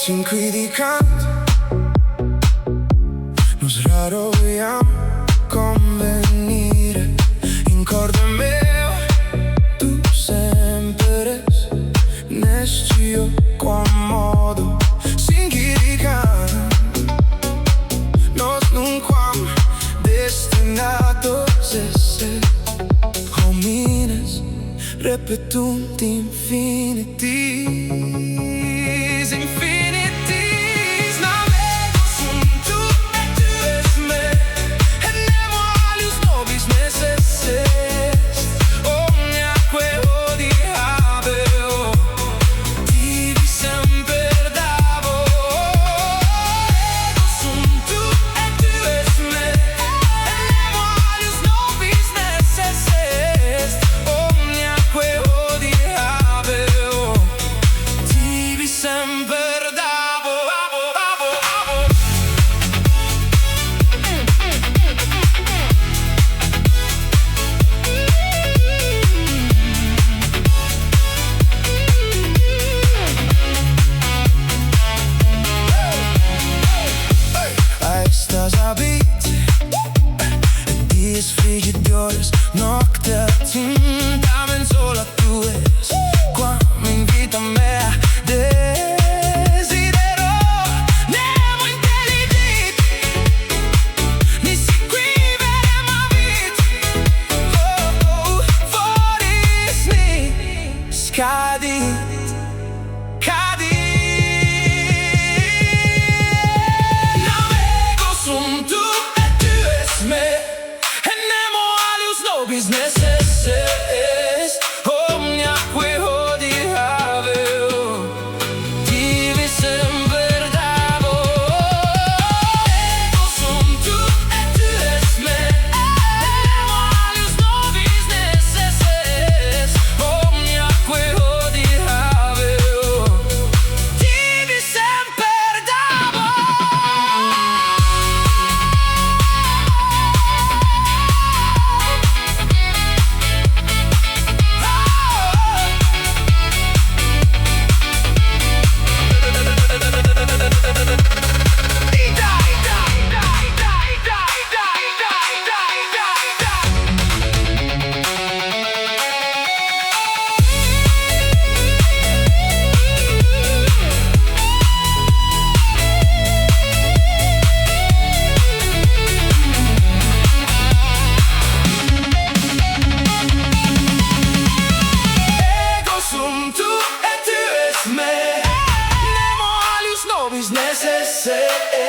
sin qui di canto, non sraroiamo convenire in corde meo, tu sempre nescio qua modo sin chi di canto, nos non quam destinato se homines repetunt infinitis, infinitis. Navego sunt tu e tu es me, et nemo alius nobis necesses. Omniaque odi habeo, tibi semper davo. Ego sunt tu e tu es me, et nemo alius nobis necesses. Omniaque odi habeo, tibi semper davo, avo, avo, avo. Ai estás habit, dies frigidores, nocturne, damen sola tu es, quam invita me a desidero, nemo intelligit, ni si qui verem avit, foris ni scadit, cadit. Navego sunt tu e tu es me, et nemo alius nobis necesses. Omniaque odi habeo, tibi semper davo. Ego sunt tu e tu es me, et nemo alius nobis necesses. Omniaque odi habeo, tibi semper davo. Ego sum tu e tu es me, nemo alius nobis necesses.